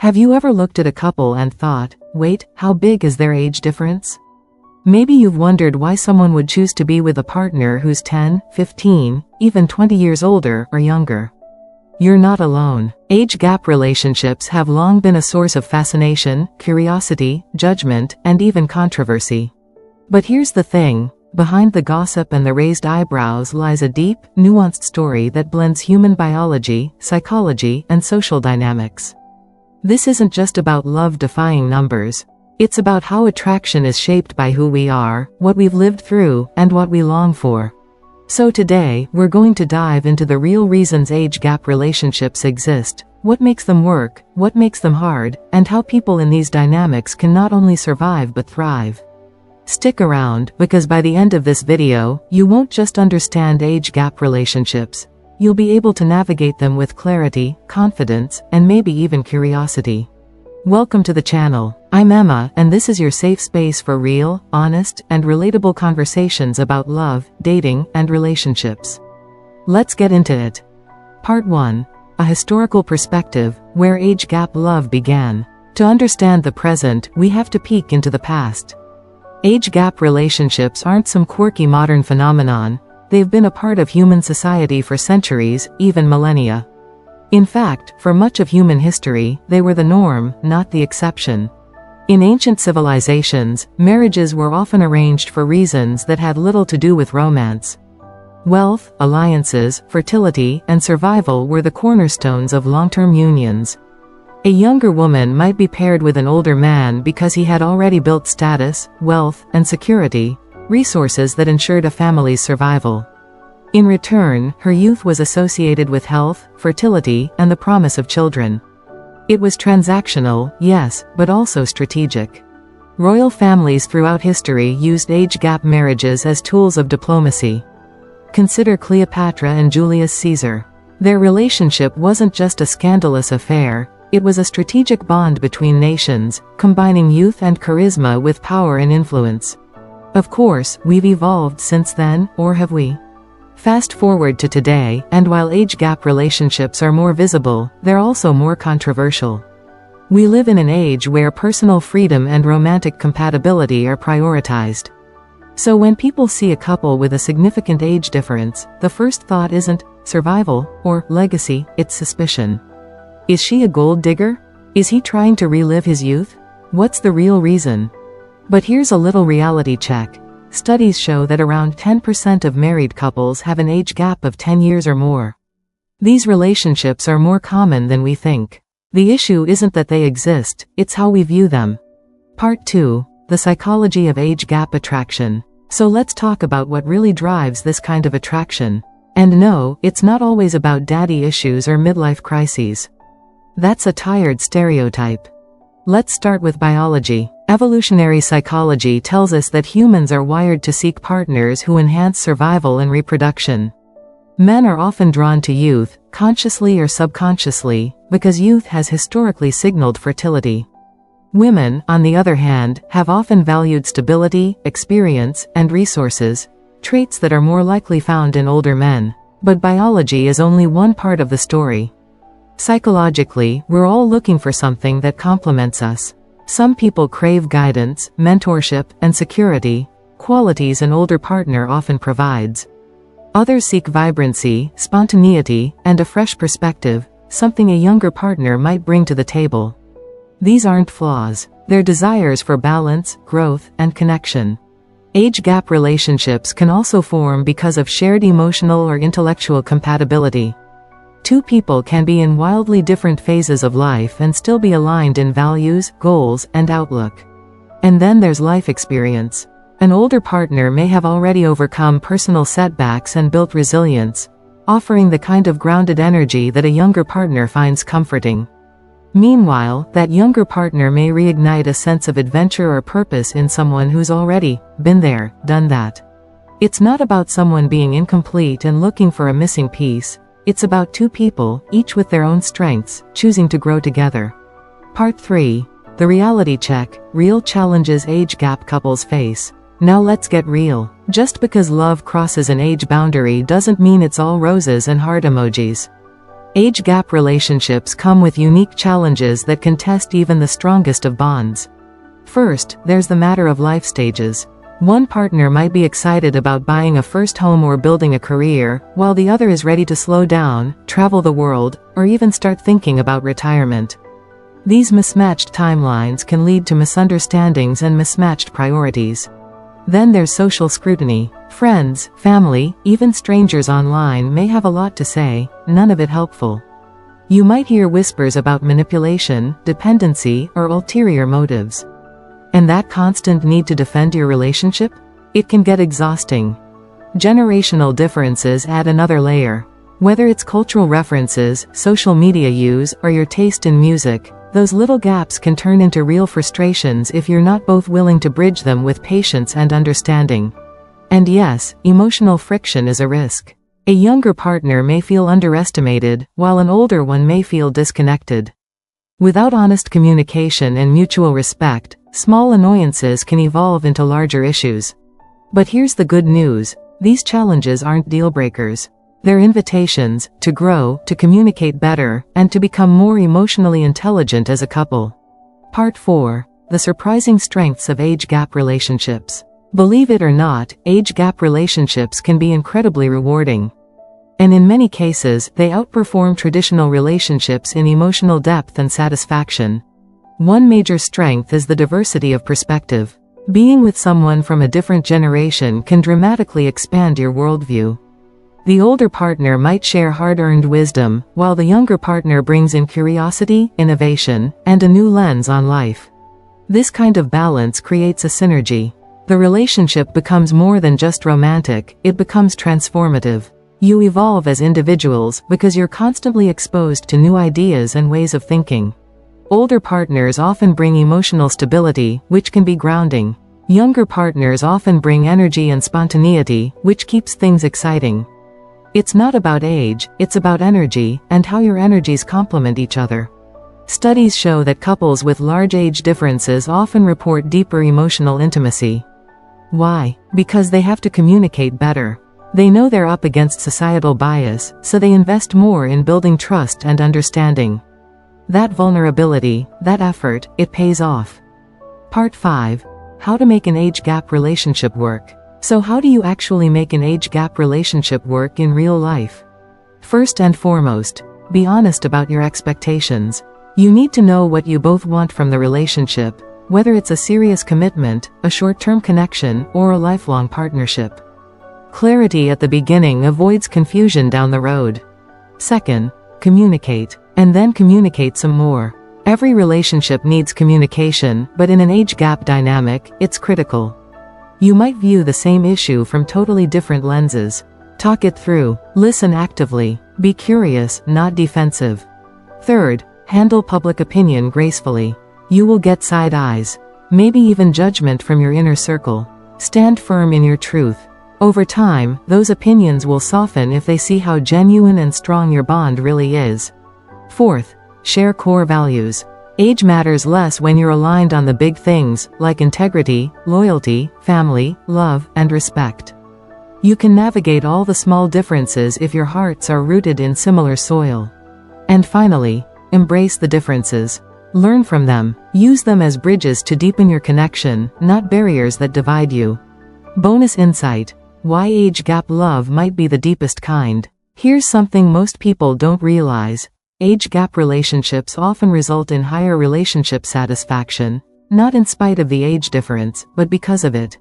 Have you ever looked at a couple and thought, wait, how big is their age difference? Maybe you've wondered why someone would choose to be with a partner who's 10, 15, even 20 years older or younger. You're not alone. Age gap relationships have long been a source of fascination, curiosity, judgment, and even controversy. But here's the thing. Behind the gossip and the raised eyebrows lies a deep, nuanced story that blends human biology, psychology, and social dynamics. This isn't just about love defying numbers. It's about how attraction is shaped by who we are, what we've lived through, and what we long for. So today, we're going to dive into the real reasons age gap relationships exist, what makes them work, what makes them hard, and how people in these dynamics can not only survive but thrive. Stick around, because by the end of this video, you won't just understand age gap relationships. You'll be able to navigate them with clarity, confidence, and maybe even curiosity. Welcome to the channel. I'm Emma, and this is your safe space for real, honest, and relatable conversations about love, dating, and relationships. Let's get into it. Part 1. A historical perspective, where age gap love began. To understand the present, we have to peek into the past. Age gap relationships aren't some quirky modern phenomenon. They've been a part of human society for centuries, even millennia. In fact, for much of human history, they were the norm, not the exception. In ancient civilizations, marriages were often arranged for reasons that had little to do with romance. Wealth, alliances, fertility, and survival were the cornerstones of long-term unions. A younger woman might be paired with an older man because he had already built status, wealth, and security, resources that ensured a family's survival. In return, her youth was associated with health, fertility, and the promise of children. It was transactional, yes, but also strategic. Royal families throughout history used age gap marriages as tools of diplomacy. Consider Cleopatra and Julius Caesar. Their relationship wasn't just a scandalous affair, it was a strategic bond between nations, combining youth and charisma with power and influence. Of course, we've evolved since then, or have we? Fast forward to today, and while age gap relationships are more visible, they're also more controversial. We live in an age where personal freedom and romantic compatibility are prioritized. So when people see a couple with a significant age difference, the first thought isn't survival or legacy, it's suspicion. Is she a gold digger? Is he trying to relive his youth? What's the real reason? But here's a little reality check. Studies show that around 10% of married couples have an age gap of 10 years or more. These relationships are more common than we think. The issue isn't that they exist, it's how we view them. Part 2. The psychology of age gap attraction. So let's talk about what really drives this kind of attraction. And no, it's not always about daddy issues or midlife crises. That's a tired stereotype. Let's start with biology. Evolutionary psychology tells us that humans are wired to seek partners who enhance survival and reproduction. Men are often drawn to youth, consciously or subconsciously, because youth has historically signaled fertility. Women, on the other hand, have often valued stability, experience, and resources, traits that are more likely found in older men. But biology is only one part of the story. Psychologically, we're all looking for something that complements us. Some people crave guidance, mentorship, and security, qualities an older partner often provides. Others seek vibrancy, spontaneity, and a fresh perspective, something a younger partner might bring to the table. These aren't flaws. They're desires for balance, growth, and connection. Age gap relationships can also form because of shared emotional or intellectual compatibility. Two people can be in wildly different phases of life and still be aligned in values, goals, and outlook. And then there's life experience. An older partner may have already overcome personal setbacks and built resilience, offering the kind of grounded energy that a younger partner finds comforting. Meanwhile, that younger partner may reignite a sense of adventure or purpose in someone who's already been there, done that. It's not about someone being incomplete and looking for a missing piece. It's about two people, each with their own strengths, choosing to grow together. Part 3. The reality check, real challenges age gap couples face. Now let's get real. Just because love crosses an age boundary doesn't mean it's all roses and heart emojis. Age gap relationships come with unique challenges that can test even the strongest of bonds. First, there's the matter of life stages. One partner might be excited about buying a first home or building a career, while the other is ready to slow down, travel the world, or even start thinking about retirement. These mismatched timelines can lead to misunderstandings and mismatched priorities. Then there's social scrutiny. Friends, family, even strangers online may have a lot to say, none of it helpful. You might hear whispers about manipulation, dependency, or ulterior motives. And that constant need to defend your relationship? It can get exhausting. Generational differences add another layer. Whether it's cultural references, social media use, or your taste in music, those little gaps can turn into real frustrations if you're not both willing to bridge them with patience and understanding. And yes, emotional friction is a risk. A younger partner may feel underestimated, while an older one may feel disconnected. Without honest communication and mutual respect, small annoyances can evolve into larger issues. But here's the good news: these challenges aren't deal-breakers. They're invitations to grow, to communicate better, and to become more emotionally intelligent as a couple. Part 4. The surprising strengths of age gap relationships. Believe it or not, age gap relationships can be incredibly rewarding. And in many cases, they outperform traditional relationships in emotional depth and satisfaction. One major strength is the diversity of perspective. Being with someone from a different generation can dramatically expand your worldview. The older partner might share hard-earned wisdom, while the younger partner brings in curiosity, innovation, and a new lens on life. This kind of balance creates a synergy. The relationship becomes more than just romantic, it becomes transformative. You evolve as individuals because you're constantly exposed to new ideas and ways of thinking. Older partners often bring emotional stability, which can be grounding. Younger partners often bring energy and spontaneity, which keeps things exciting. It's not about age, it's about energy, and how your energies complement each other. Studies show that couples with large age differences often report deeper emotional intimacy. Why? Because they have to communicate better. They know they're up against societal bias, so they invest more in building trust and understanding. That vulnerability, that effort, it pays off. Part 5. How to make an age gap relationship work. So how do you actually make an age gap relationship work in real life? First and foremost, be honest about your expectations. You need to know what you both want from the relationship, whether it's a serious commitment, a short-term connection, or a lifelong partnership. Clarity at the beginning avoids confusion down the road. Second, communicate, and then communicate some more. Every relationship needs communication, but in an age gap dynamic, it's critical. You might view the same issue from totally different lenses. Talk it through, listen actively, be curious, not defensive. Third, handle public opinion gracefully. You will get side eyes, maybe even judgment from your inner circle. Stand firm in your truth. Over time, those opinions will soften if they see how genuine and strong your bond really is. Fourth, share core values. Age matters less when you're aligned on the big things, like integrity, loyalty, family, love, and respect. You can navigate all the small differences if your hearts are rooted in similar soil. And finally, embrace the differences. Learn from them. Use them as bridges to deepen your connection, not barriers that divide you. Bonus insight: why age gap love might be the deepest kind. Here's something most people don't realize. Age gap relationships often result in higher relationship satisfaction, not in spite of the age difference, but because of it.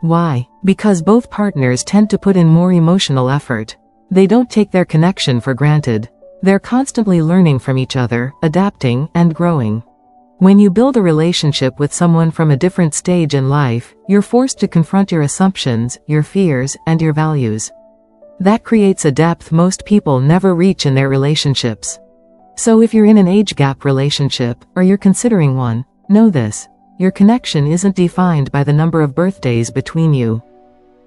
Why? Because both partners tend to put in more emotional effort. They don't take their connection for granted. They're constantly learning from each other, adapting, and growing. When you build a relationship with someone from a different stage in life, you're forced to confront your assumptions, your fears, and your values. That creates a depth most people never reach in their relationships. So if you're in an age gap relationship, or you're considering one, know this: your connection isn't defined by the number of birthdays between you.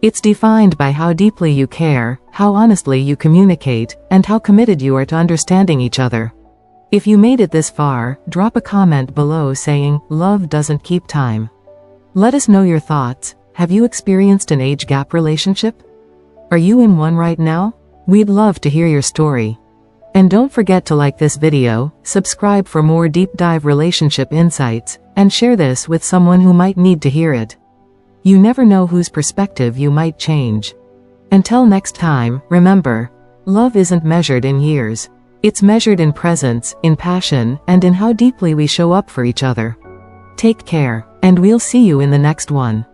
It's defined by how deeply you care, how honestly you communicate, and how committed you are to understanding each other. If you made it this far, drop a comment below saying, "Love doesn't keep time." Let us know your thoughts. Have you experienced an age gap relationship? Are you in one right now? We'd love to hear your story. And don't forget to like this video, subscribe for more deep dive relationship insights, and share this with someone who might need to hear it. You never know whose perspective you might change. Until next time, remember, love isn't measured in years. It's measured in presence, in passion, and in how deeply we show up for each other. Take care, and we'll see you in the next one.